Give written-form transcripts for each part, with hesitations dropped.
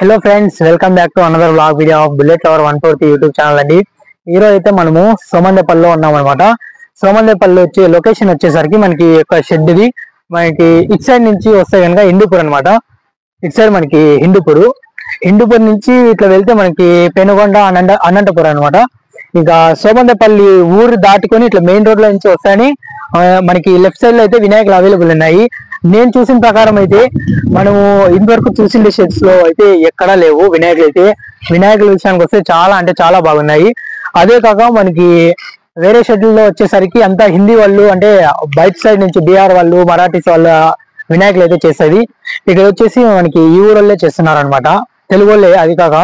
Hello friends, welcome back to another blog video of bullet lover 143 YouTube channel అండి. ఈ రోజు అయితే మనము సోమందేపల్లిలో ఉన్నాం అనమాట. సోమందేపల్లి వచ్చే లొకేషన్ వచ్చేసరికి మనకి ఒక షెడ్ ది మనకి ఇటు సైడ్ నుంచి వస్తే కనుక హిందూపూర్ అనమాట. ఇటు సైడ్ మనకి హిందూపూర్ నుంచి ఇట్లా వెళ్తే మనకి పెనుగొండ అనంతపురం అనమాట. ఇంకా సోమందేపల్లి ఊరు దాటుకొని ఇట్లా మెయిన్ రోడ్ లో నుంచి వస్తాయని మనకి లెఫ్ట్ సైడ్ లో అయితే వినాయకులు అవైలబుల్ ఉన్నాయి. నేను చూసిన ప్రకారం అయితే మనము ఇంతవరకు చూసిన షెడ్స్ లో అయితే ఎక్కడా లేవు వినాయకులు అయితే. వినాయకుల విషయానికి వస్తే చాలా అంటే చాలా బాగున్నాయి. అదే కాక మనకి వేరే షెడ్యూల్లో వచ్చేసరికి అంతా హిందీ వాళ్ళు, అంటే బయట సైడ్ నుంచి బీహార్ వాళ్ళు, మరాఠీస్ వాళ్ళ వినాయకులు అయితే చేసేది. ఇక్కడ వచ్చేసి మనకి ఈ ఊళ్ళో చేస్తున్నారు అనమాట, తెలుగు వాళ్ళే. అది కాక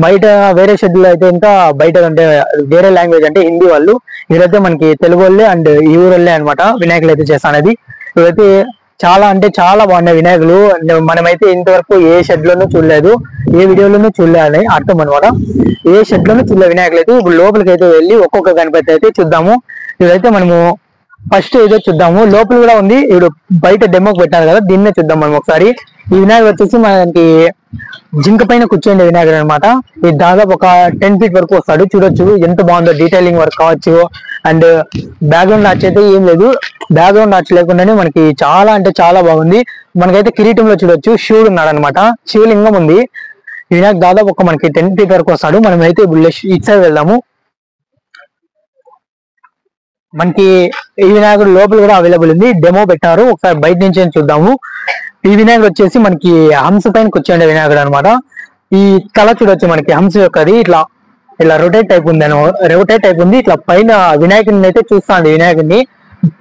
బయట వేరే షెడ్యూల్ అయితే ఇంకా బయట అంటే వేరే లాంగ్వేజ్ అంటే హిందీ వాళ్ళు, ఇదైతే మనకి తెలుగు వాళ్ళే అండ్ ఈ ఊళ్ళే అనమాట వినాయకులు అయితే చేస్తానది. ఇవైతే చాలా అంటే చాలా బాగున్నాయి వినాయకులు. మనమైతే ఇంతవరకు ఏ షెడ్ లోనూ చూడలేదు, ఏ వీడియోలోనూ చూడలేదు అర్థం అనమాట. ఏ షెడ్ లోనూ చూడలేదు వినాయకులు అయితే. ఇప్పుడు లోపలికి అయితే వెళ్ళి ఒక్కొక్క గణపతి అయితే చూద్దాము. ఇదైతే మనము ఫస్ట్ ఏదో చూద్దాము. లోపల కూడా ఉంది, ఇప్పుడు బయట డెమోకి పెట్టారు కదా, దీన్నే చూద్దాం మనం ఒకసారి. ఈ వినాయకుడు వచ్చేసి మనకి జింక పైన కూర్చోండి వినాయకుడు అనమాట. ఇది దాదాపు ఒక 10 feet వరకు వస్తాడు. చూడొచ్చు ఎంత బాగుందో, డీటెయిలింగ్ వర్క్ కావచ్చు. అండ్ బ్యాక్గ్రౌండ్ ఆర్చ్ అయితే ఏం లేదు, బ్యాక్గ్రౌండ్ ఆర్చ్ లేకుండానే మనకి చాలా అంటే చాలా బాగుంది. మనకైతే కిరీటంలో చూడొచ్చు శివుడు ఉన్నాడు అనమాట, శివలింగం ఉంది. ఈ వినాయకు దాదాపు ఒక మనకి 10 feet వరకు వస్తాడు. మనం అయితే ఇటు సైడ్ వెళ్దాము. మనకి ఈ వినాయకుడు లోపల కూడా అవైలబుల్ ఉంది, డెమో పెట్టారు, ఒకసారి బయట నుంచి చూద్దాము. ఈ వినాయకుడు వచ్చేసి మనకి హంస పైన కూర్చోండే వినాయకుడు అనమాట. ఈ తల చూడొచ్చు మనకి హంస యొక్కది, ఇట్లా ఇలా రొటేట్ టైప్ ఉంది, రొటేట్ టైప్ ఉంది. ఇట్లా పైన వినాయకుడిని అయితే చూస్తాండి. వినాయకుడిని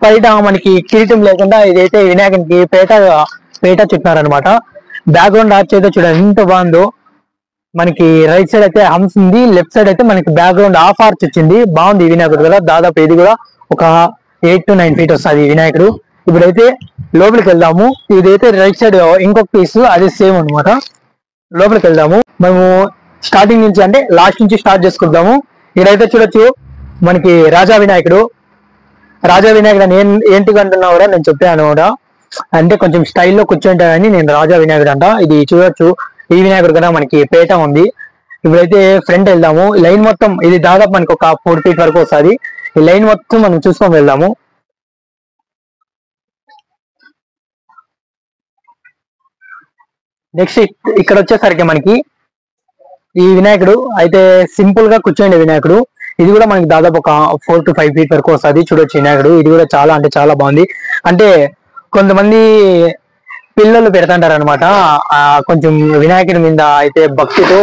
పైన మనకి కిరీటం లేకుండా ఇదైతే వినాయకునికి పేట చుట్టారనమాట. బ్యాక్గ్రౌండ్ ఆర్చ్ అయితే చూడండి ఎంత బాగుందో. మనకి రైట్ సైడ్ అయితే హంస ఉంది, లెఫ్ట్ సైడ్ అయితే మనకి బ్యాక్గ్రౌండ్ హాఫ్ ఆర్చ్ వచ్చింది. బాగుంది ఈ వినాయకుడు కూడా. దాదాపు ఇది కూడా ఒక 8 to 9 feet వస్తుంది ఈ వినాయకుడు. ఇప్పుడైతే లోపలికి వెళ్దాము. ఇదైతే రైట్ సైడ్ ఇంకొక పీస్, అది సేమ్ అనమాట. లోపలికి వెళ్దాము. మనము స్టార్టింగ్ నుంచి అంటే లాస్ట్ నుంచి స్టార్ట్ చేసుకుందాము. ఇక్కడైతే చూడొచ్చు మనకి రాజా వినాయకుడు అని ఏంటిగా అంటున్నావు కూడా నేను చెప్పాను కూడా, అంటే కొంచెం స్టైల్లో కూర్చుంటానని నేను రాజా వినాయకుడు అంట. ఇది చూడొచ్చు, ఈ వినాయకుడు కదా మనకి పేట ఉంది. ఇప్పుడైతే ఫ్రంట్ వెళ్దాము. లైన్ మొత్తం ఇది దాదాపు మనకి ఒక 4 feet వరకు వస్తుంది. ఈ లైన్ మొత్తం మనం చూసుకొని వెళ్దాము. నెక్స్ట్ ఇక్కడ వచ్చేసరికి మనకి ఈ వినాయకుడు అయితే సింపుల్ గా కూర్చోండి వినాయకుడు. ఇది కూడా మనకి దాదాపు ఒక 4 to 5 feet వరకు వస్తుంది. చూడొచ్చు వినాయకుడు, ఇది కూడా చాలా అంటే చాలా బాగుంది. అంటే కొంతమంది పిల్లలు పెడతాంటారు అనమాట, కొంచెం వినాయకుడి మీద అయితే భక్తితో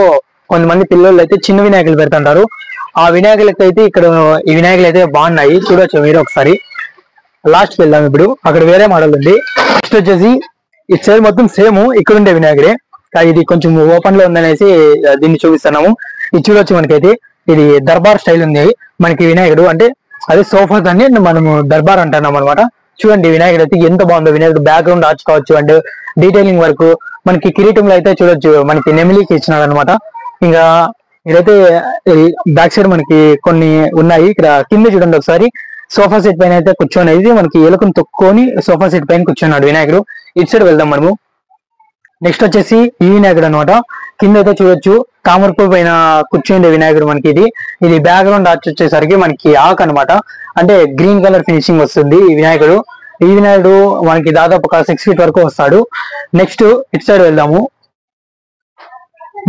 కొంతమంది పిల్లలు అయితే చిన్న వినాయకులు పెడతాంటారు. ఆ వినాయకులకి అయితే ఇక్కడ ఈ వినాయకులు అయితే బాగున్నాయి. చూడొచ్చు మీరు ఒకసారి. లాస్ట్ వెళ్దాం. ఇప్పుడు అక్కడ వేరే మోడల్ ఉంది. నెక్స్ట్ వచ్చేసి ఇటు సైడ్ మొత్తం సేమ్ ఇక్కడ ఉండే వినాయకుడే, ఇది కొంచెం ఓపెన్ లో ఉందనేసి దీన్ని చూపిస్తున్నాము. ఇది చూడొచ్చు మనకైతే ఇది దర్బార్ స్టైల్ ఉంది మనకి వినాయకుడు. అంటే అదే సోఫాస్ అని మనము దర్బార్ అంటున్నాం అనమాట. చూడండి వినాయకుడు అయితే ఎంత బాగుందో. వినాయకుడు బ్యాక్గ్రౌండ్ ఆర్చ్ కావచ్చు అండ్ డీటెయిలింగ్ వర్క్. మనకి కిరీటంలో అయితే చూడొచ్చు మనకి నెమిలికి ఇచ్చినాడు అనమాట. ఇంకా ఇదైతే బ్యాక్ సైడ్ మనకి కొన్ని ఉన్నాయి. ఇక్కడ కింద చూడండి ఒకసారి, సోఫా సెట్ పైన అయితే కూర్చొని, ఇది మనకి ఎలుకను తొక్కుని సోఫా సెట్ పైన కూర్చున్నాడు వినాయకుడు. ఇటు సైడ్ వెళ్దాం మనము. నెక్స్ట్ వచ్చేసి ఈ వినాయకుడు అనమాట. కింద అయితే చూడొచ్చు తామరపూ పైన కూర్చుండే వినాయకుడు మనకి. ఇది బ్యాక్గ్రౌండ్ ఆర్చ్ వచ్చేసరికి మనకి ఆక్ అనమాట, అంటే గ్రీన్ కలర్ ఫినిషింగ్ వస్తుంది ఈ వినాయకుడు. ఈ వినాయకుడు మనకి దాదాపు ఒక 6 feet వరకు వస్తాడు. నెక్స్ట్ ఇటు సైడ్ వెళ్దాము.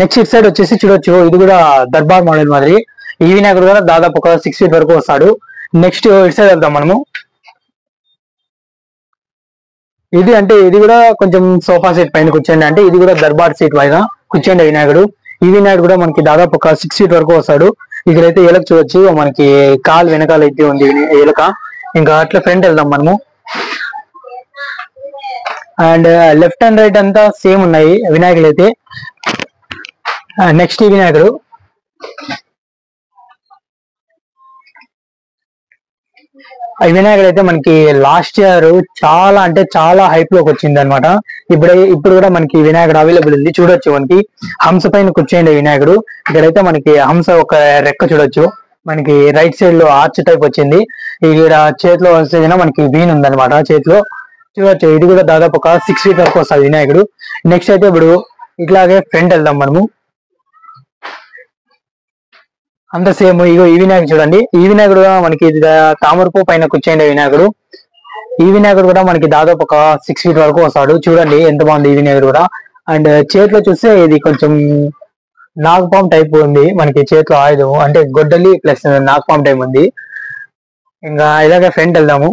నెక్స్ట్ ఇటు సైడ్ వచ్చేసి చూడొచ్చు, ఇది కూడా దర్బార్ మోడల్ మాదిరి. ఈ వినాయకుడు కూడా దాదాపు ఒక 6 feet వరకు వస్తాడు. నెక్స్ట్ ఇటు సైడ్ వెళ్దాం మనము. ఇది కూడా కొంచెం సోఫా సెట్ పైన కూర్చోండి, అంటే ఇది కూడా దర్బార్ సీట్ పైన కూర్చోండి వినాయకుడు. ఈ వినాయకుడు కూడా మనకి దాదాపు ఒక 6 feet వరకు వస్తాడు. ఇక్కడైతే ఎలుక చూడొచ్చు, మనకి కాలు వెనకాల అయితే ఉంది ఎలుక. ఇంకా అట్లా ఫ్రంట్ వెళ్దాం మనము. అండ్ లెఫ్ట్ అండ్ రైట్ అంతా సేమ్ ఉన్నాయి వినాయకులు అయితే. నెక్స్ట్ ఈ వినాయకుడు అయితే మనకి లాస్ట్ ఇయర్ చాలా అంటే చాలా హైప్ లోకి వచ్చింది అనమాట. ఇప్పుడు కూడా మనకి వినాయకుడు అవైలబుల్ ఉంది. చూడొచ్చు మనకి హంస పైన కూర్చోండి వినాయకుడు. ఇక్కడైతే మనకి హంస ఒక రెక్క చూడొచ్చు, మనకి రైట్ సైడ్ లో ఆర్చ్ టైప్ వచ్చింది. ఇక్కడ చేతిలో వస్తే మనకి వీన్ ఉందన్నమాట చేతిలో. చూడొచ్చు, ఇది కూడా దాదాపు ఒక 6 feet వరకు వస్తుంది వినాయకుడు. నెక్స్ట్ అయితే ఇప్పుడు ఇట్లాగే ఫ్రంట్ వెళ్దాం మనము. అంత సేమ్ ఇగో ఈ వినాయకుడు చూడండి. ఈ వినాయకుడు కూడా మనకి తామరపు పైన కూర్చోండి వినాయకుడు. ఈ వినాయకుడు కూడా మనకి దాదాపు ఒక 6 feet వరకు వస్తాడు. చూడండి ఎంత బాగుంది ఈ వినాయకుడు కూడా. అండ్ చేతిలో చూస్తే ఇది కొంచెం నాగపాం టైప్ ఉంది. మనకి చేతిలో ఆయుధం అంటే గొడ్డలి ప్లస్ నాగపాం టైప్ ఉంది. ఇంకా ఇలాగే ఫ్రంట్ వెళ్దాము.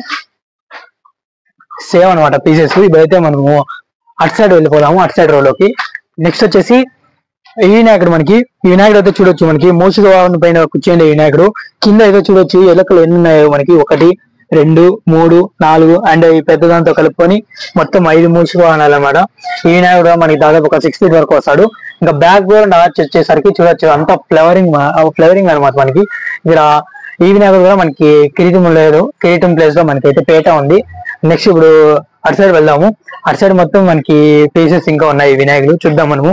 సేమ్ అనమాట పీసెస్. ఇప్పుడైతే మనము అటు సైడ్ వెళ్ళిపోదాము, అటు సైడ్ రోలోకి. నెక్స్ట్ వచ్చేసి ఈ వినాయకుడు మనకి, ఈ వినాయకుడు అయితే చూడొచ్చు మనకి మూషిక వాహనం పైన కూర్చోండి వినాయకుడు. కింద అయితే చూడొచ్చు ఎలకలు ఎన్ని ఉన్నాయో మనకి, 1 2 3 4 అండ్ ఈ పెద్దదాంతో కలుపుకొని మొత్తం 5 మూషిక వాహనాలు అనమాట. ఈ వినాయకుడు మనకి దాదాపు ఒక 6 feet వరకు వస్తాడు. ఇంకా బ్యాక్ గ్రౌండ్ వచ్చేసరికి చూడొచ్చు అంతా ఫ్లవరింగ్ అనమాట మనకి. ఇక్కడ ఈ వినాయకుడు కూడా మనకి కిరీటం లేదు, కిరీటం ప్లేస్ లో మనకి అయితే పేట ఉంది. నెక్స్ట్ ఇప్పుడు అటు సైడ్ వెళ్దాము. అటు సైడ్ మొత్తం మనకి పీసెస్ ఇంకా ఉన్నాయి వినాయకుడు, చూద్దాం మనము.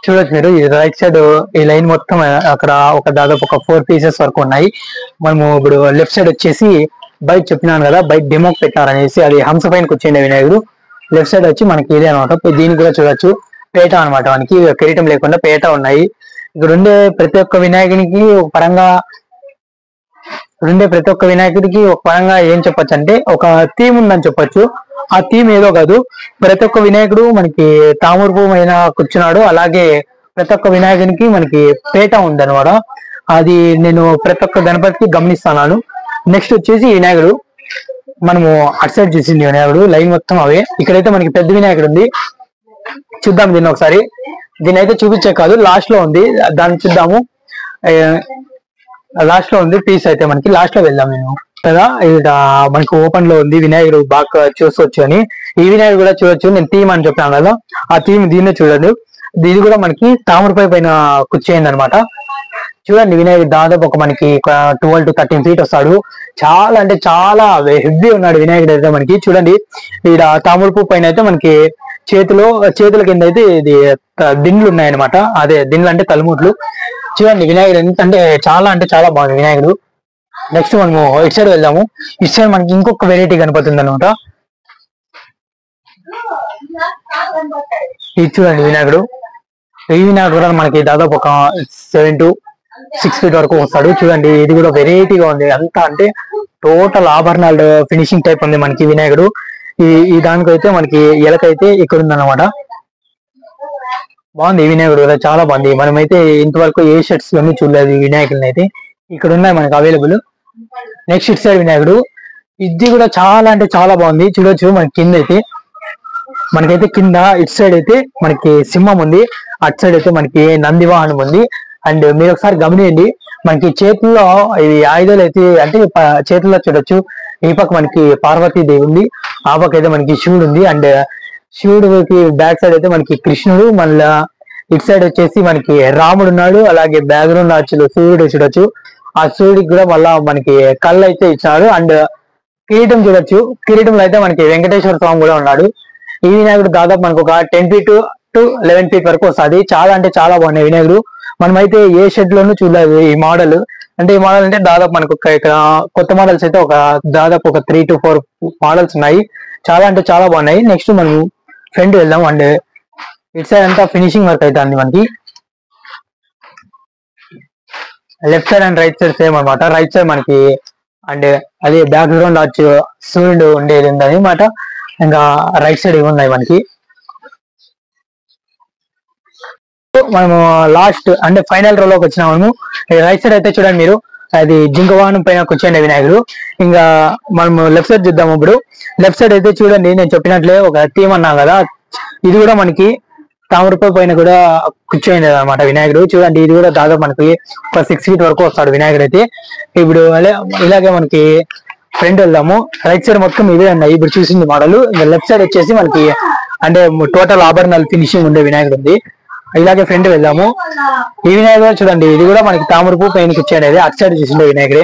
చూడొచ్చు మీరు ఈ రైట్ సైడ్ ఈ లైన్ మొత్తం అక్కడ ఒక దాదాపు ఒక 4 pieces వరకు ఉన్నాయి. మనము ఇప్పుడు లెఫ్ట్ సైడ్ వచ్చేసి బయట చెప్పినాను కదా, బయట డెమోకి పెట్టినారు అనేసి, అది హంస పైన కూర్చుండే వినాయకుడు. లెఫ్ట్ సైడ్ వచ్చి మనకి ఇదే అనమాట. దీనికి కూడా చూడొచ్చు పేట అనమాట, మనకి కిరీటం లేకుండా పేట ఉన్నాయి. ఇక్కడ ఉండే ప్రతి ఒక్క వినాయకునికి ఒక పరంగా ఏం చెప్పొచ్చు అంటే ఒక థీమ్ ఉందని చెప్పొచ్చు. ఆ థీమ్ ఏదో కాదు, ప్రతి ఒక్క వినాయకుడు మనకి తామరపు పైన కూర్చున్నాడు. అలాగే ప్రతి ఒక్క వినాయకునికి మనకి పేట ఉందన్నమాట. అది నేను ప్రతి ఒక్క గణపతికి గమనిస్తున్నాను. నెక్స్ట్ వచ్చేసి వినాయకుడు, మనము అటు సైడ్ చూసింది వినాయకుడు లైన్ మొత్తం అవే. ఇక్కడైతే మనకి పెద్ద వినాయకుడు ఉంది, చూద్దాం దీన్ని ఒకసారి. దీన్ని అయితే చూపించే కాదు, లాస్ట్ లో ఉంది, దాన్ని చూద్దాము. లాస్ట్ లో ఉంది పీస్ అయితే మనకి, లాస్ట్ లో వెళ్దాం నేను కదా. ఇది మనకి ఓపెన్ లో ఉంది వినాయకుడు, బాగా చూసుకోవచ్చు అని. ఈ వినాయకుడు కూడా చూడొచ్చు, నేను థీమ్ అని చెప్పాను కదా, ఆ థీమ్ దీన్నే చూడదు. ఇది కూడా మనకి తామరపై పైన కూర్చేయండి అనమాట. చూడండి వినాయకుడు దాదాపు ఒక మనకి 12 to 13 feet వస్తాడు. చాలా అంటే చాలా హెవీ ఉన్నాడు వినాయకుడు అయితే మనకి. చూడండి ఇక్కడ తామరపు పైన అయితే మనకి చేతుల కింద అయితే ఇది దిండ్లు ఉన్నాయన్నమాట. అదే దిండ్లు అంటే తలముట్లు. చూడండి వినాయకుడు అంటే చాలా బాగుంది వినాయకుడు. నెక్స్ట్ మనము ఇటు సైడ్ వెళ్దాము. ఇటు సైడ్ మనకి ఇంకొక వెరైటీ కనపడుతుంది అనమాట. ఇది చూడండి వినాయకుడు. ఈ వినాయకుడు కూడా మనకి దాదాపు ఒక 7 to 6 feet వరకు వస్తాడు. చూడండి ఇది కూడా వెరైటీగా ఉంది, అంతా అంటే టోటల్ ఆభరణాలు ఫినిషింగ్ టైప్ ఉంది మనకి వినాయకుడు. ఈ దానికైతే మనకి ఎలకైతే ఇక్కడ ఉంది అనమాట. బాగుంది ఈ వినాయకుడు కూడా, చాలా బాగుంది. మనమైతే ఇంతవరకు ఏ షర్ట్స్ అన్ని చూడలేదు ఈ వినాయకుడిని అయితే. ఇక్కడ ఉన్నాయి మనకి అవైలబుల్. నెక్స్ట్ ఇటు సైడ్ వినాయకుడు, ఇది కూడా చాలా అంటే చాలా బాగుంది. చూడొచ్చు మనకి కింద ఇటు సైడ్ అయితే మనకి సింహం ఉంది, అటు సైడ్ అయితే మనకి నంది వాహనం ఉంది. అండ్ మీరు ఒకసారి గమనించండి, మనకి చేతుల్లో ఇవి ఆయుధాలు అయితే అంటే చేతుల్లో చూడొచ్చు. ఈ పక్క మనకి పార్వతీదేవి ఉంది, ఆ పక్క అయితే మనకి శివుడు ఉంది. అండ్ శివుడికి బ్యాక్ సైడ్ అయితే మనకి కృష్ణుడు, మళ్ళా ఇటు సైడ్ వచ్చేసి మనకి రాముడు ఉన్నాడు. అలాగే బ్యాక్గ్రౌండ్ సూర్యుడు చూడొచ్చు. ఆ సూర్యుడికి కూడా మళ్ళా మనకి కళ్ళు అయితే ఇచ్చాడు. అండ్ కిరీటం చూడొచ్చు, కిరీటంలో అయితే మనకి వెంకటేశ్వర స్వామి కూడా ఉన్నాడు. ఈ వినాయకుడు దాదాపు మనకు ఒక 10 feet to 11 feet వరకు వస్తుంది. చాలా అంటే చాలా బాగున్నాయి వినాయకుడు. మనమైతే ఏ షెడ్ లోనూ చూడలేదు ఈ మోడల్. ఈ మోడల్ అంటే దాదాపు మనకు ఇక్కడ కొత్త మోడల్స్ అయితే దాదాపు ఒక 3 to 4 మోడల్స్ ఉన్నాయి. చాలా అంటే చాలా బాగున్నాయి. నెక్స్ట్ మనం ఫ్రంట్ వెళ్దాం. అండ్ ఇటు సైడ్ అంతా ఫినిషింగ్ వర్క్ అయితే అండి మనకి. Left side and right side same అనమాట. రైట్ సైడ్ మనకి అండ్ అదే బ్యాక్గ్రౌండ్ సూర్యుడు ఉండేది అనమాట. ఇంకా రైట్ సైడ్ ఇవి ఉన్నాయి మనకి. మనము లాస్ట్ అంటే ఫైనల్ రోలోకి వచ్చినాము మనము. రైట్ సైడ్ అయితే చూడండి మీరు, అది జింక వాహనం పైన కూర్చోండి వినాయకుడు. ఇంకా మనము లెఫ్ట్ సైడ్ చూద్దాము. ఇప్పుడు లెఫ్ట్ సైడ్ అయితే చూడండి, నేను చెప్పినట్లే ఒక థీమ్ అన్నాం కదా, ఇది కూడా మనకి తామరపై పైన కూడా కూర్చోండి అనమాట వినాయకుడు. చూడండి ఇది కూడా దాదాపు మనకి ఒక 6 feet వరకు వస్తాడు వినాయకుడు అయితే. ఇప్పుడు ఇలాగే మనకి ఫ్రంట్ వెళ్దాము. రైట్ సైడ్ మొత్తం ఇవే ఉన్నాయి ఇప్పుడు చూసింది మోడల్. ఇంకా లెఫ్ట్ సైడ్ వచ్చేసి మనకి అంటే టోటల్ ఆభరణాలు ఫినిషింగ్ ఉండే వినాయకుడు ఉంది. ఇలాగే ఫ్రంట్ వెళ్దాము. ఈ వినాయకుడు చూడండి, ఇది కూడా మనకి తామరపు పైన కూర్చోనేది. అటు సైడ్ చూసిండే వినాయకుడే,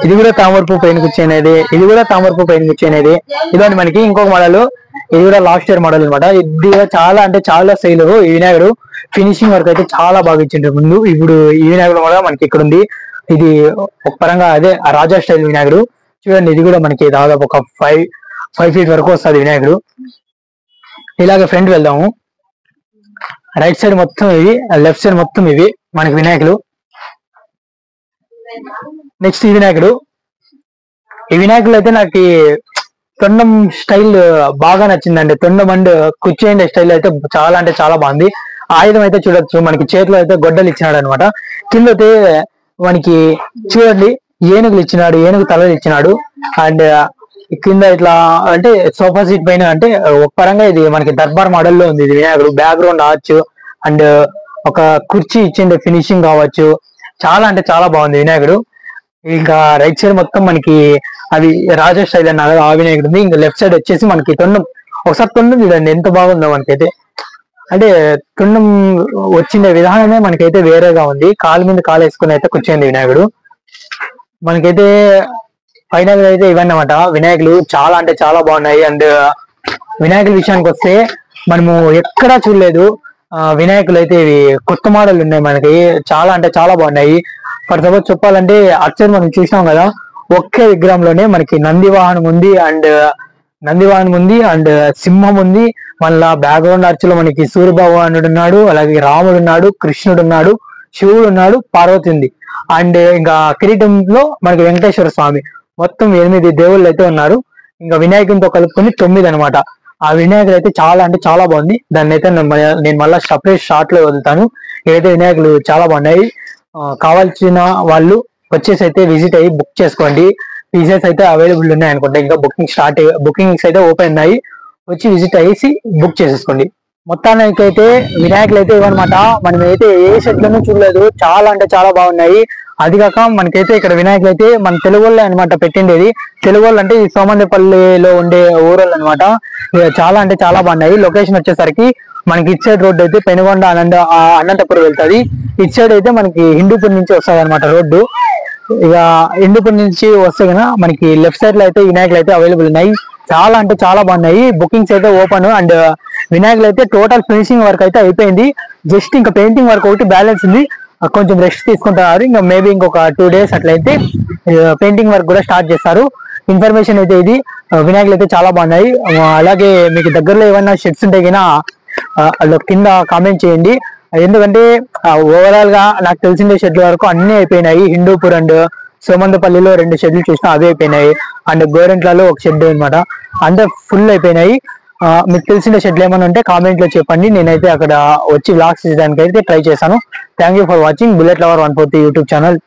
ఇది కూడా తామరపు పైన కూర్చోనేది, ఇది కూడా తామరపు పైన కూర్చోనేది. ఇదండి మనకి ఇంకొక మోడల్, ఇది కూడా లాస్ట్ ఇయర్ మోడల్ అనమాట. ఇది చాలా అంటే చాలా స్టైల్. ఈ వినాయకుడు ఫినిషింగ్ వర్క్ అయితే చాలా బాగా ఇచ్చిండ్రు ముందు. ఇప్పుడు ఈ వినాయకుడు కూడా మనకి ఇక్కడ ఉంది. ఇది ఒక పరంగా అదే రాజా స్టైల్ వినాయకుడు. చూడండి ఇది కూడా మనకి దాదాపు ఒక 5 feet వరకు వస్తుంది వినాయకుడు. ఇలాగ ఫ్రంట్ వెళ్దాము. రైట్ సైడ్ మొత్తం ఇవి, లెఫ్ట్ సైడ్ మొత్తం ఇవి మనకి వినాయకులు. నెక్స్ట్ ఈ వినాయకుడు. ఈ వినాయకులు అయితే నాకు తొండం స్టైల్ బాగా నచ్చిందండి. తొండం అండ్ కుర్చీ స్టైల్ అయితే చాలా అంటే చాలా బాగుంది. ఆయుధం అయితే చూడొచ్చు, మనకి చేతిలో అయితే గొడ్డలు ఇచ్చినాడు అనమాట. కింద అయితే మనకి చూడండి ఏనుగులు ఇచ్చినాడు, ఏనుగు తలలు ఇచ్చినాడు. అండ్ కింద ఇట్లా అంటే సోఫా సీట్ పైన అంటే ఒక పరంగా ఇది మనకి దర్బార్ మోడల్లో ఉంది ఇది వినాయకుడు. బ్యాక్గ్రౌండ్ ఆర్చ్ అండ్ ఒక కుర్చీ ఇచ్చిండే ఫినిషింగ్ కావచ్చు, చాలా అంటే చాలా బాగుంది వినాయకుడు. ఇంకా రైట్ సైడ్ మొత్తం మనకి అది రాజా స్టైల్ అన్నారు ఆ వినాయకుడు ఉంది. ఇంకా లెఫ్ట్ సైడ్ వచ్చేసి మనకి తొండం. ఒకసారి తొండం చూడండి ఎంత బాగుందో మనకైతే. అంటే తొండం వచ్చిన విధానమే మనకైతే వేరేగా ఉంది. కాలు మీద కాలు వేసుకుని అయితే కూర్చోండి వినాయకుడు. మనకైతే ఫైనల్ గా అయితే ఇవన్నీ అన్నమాట వినాయకులు. చాలా అంటే చాలా బాగున్నాయి. అండ్ వినాయకుల విషయానికి వస్తే మనము ఎక్కడా చూడలేదు వినాయకులు అయితే ఇవి కొత్త మోడల్ ఉన్నాయి మనకి. చాలా అంటే చాలా బాగున్నాయి. ఫర్ సపోజ్ చెప్పాలంటే అచ్చరు మనం చూసినాం కదా, ఒకే విగ్రహంలోనే మనకి నంది వాహనం ఉంది అండ్ సింహం ఉంది. మళ్ళా బ్యాక్గ్రౌండ్ ఆర్చ్ లో మనకి సూర్య భగవానుడు ఉన్నాడు, అలాగే రాముడు ఉన్నాడు, కృష్ణుడు ఉన్నాడు, శివుడు ఉన్నాడు, పార్వతి ఉంది. అండ్ ఇంకా కిరీటంలో మనకి వెంకటేశ్వర స్వామి. మొత్తం 8 దేవుళ్ళు అయితే ఉన్నారు. ఇంకా వినాయకునితో కలుపుకొని 9 అనమాట. ఆ వినాయకుడు అయితే చాలా అంటే చాలా బాగుంది. దాన్ని అయితే నేను మళ్ళీ సపరేట్ షార్ట్ లో వదులుతాను. ఏదైతే వినాయకులు చాలా బాగున్నాయి. కావాల్సిన వాళ్ళు వచ్చేసి అయితే విజిట్ అయ్యి బుక్ చేసుకోండి. పీసెస్ అయితే అవైలబుల్ ఉన్నాయి అనుకుంటా. ఇంకా బుకింగ్స్ అయితే ఓపెన్ ఉన్నాయి. వచ్చి విజిట్ అయ్యేసి బుక్ చేసేసుకోండి. మొత్తానికి అయితే వినాయకులు అయితే ఇవన్నమాట. మనం అయితే ఏ షెడ్లను చూడలేదు. చాలా అంటే చాలా బాగున్నాయి. అది కాక మనకైతే ఇక్కడ వినాయకులు అయితే మన తెలుగు వాళ్ళే అనమాట పెట్టిండేది. తెలుగు వాళ్ళు అంటే ఈ సోమందేపల్లిలో ఉండే ఊరోళ్ళు అనమాట. చాలా అంటే చాలా బాగున్నాయి. లొకేషన్ వచ్చేసరికి మనకి ఇటు సైడ్ రోడ్డు అయితే పెనుగొండ అనంతపురం వెళ్తుంది. ఇటు సైడ్ అయితే మనకి హిందూపూర్ నుంచి వస్తుంది అనమాట రోడ్డు. ఇక హిందూపూర్ నుంచి వస్తే కనుక మనకి లెఫ్ట్ సైడ్ లో అయితే వినాయకులు అయితే అవైలబుల్ ఉన్నాయి. చాలా అంటే చాలా బాగున్నాయి. బుకింగ్స్ అయితే ఓపెన్. అండ్ వినాయకులు అయితే టోటల్ ఫినిషింగ్ వర్క్ అయితే అయిపోయింది. జస్ట్ ఇంకా పెయింటింగ్ వర్క్ ఒకటి బ్యాలెన్స్ ఉంది. కొంచెం రెస్ట్ తీసుకుంటున్నారు. ఇంకా మేబీ ఇంకొక 2 days అట్లయితే పెయింటింగ్ వర్క్ కూడా స్టార్ట్ చేస్తారు. ఇన్ఫర్మేషన్ అయితే ఇది. వినాయకులు అయితే చాలా బాగున్నాయి. అలాగే మీకు దగ్గరలో ఏమైనా షెడ్స్ ఉంటే కన్నా కింద కామెంట్ చేయండి. ఎందుకంటే ఓవరాల్ గా నాకు తెలిసిన షెడ్ల వరకు అన్ని అయిపోయినాయి. హిందూపూర్ అండ్ సోమందపల్లిలో 2 షెడ్లు చూసినా అవే అయిపోయినాయి. అండ్ గోరెంట్లలో ఒక షెడ్ అనమాట. అంటే ఫుల్ అయిపోయినాయి. మీకు తెలిసిన షెడ్లు ఏమైనా ఉంటే కామెంట్ లో చెప్పండి. నేనైతే అక్కడ వచ్చి వ్లాగ్స్ చేయడానికి అయితే ట్రై చేశాను. Thank you for watching bullet lover 140 YouTube channel.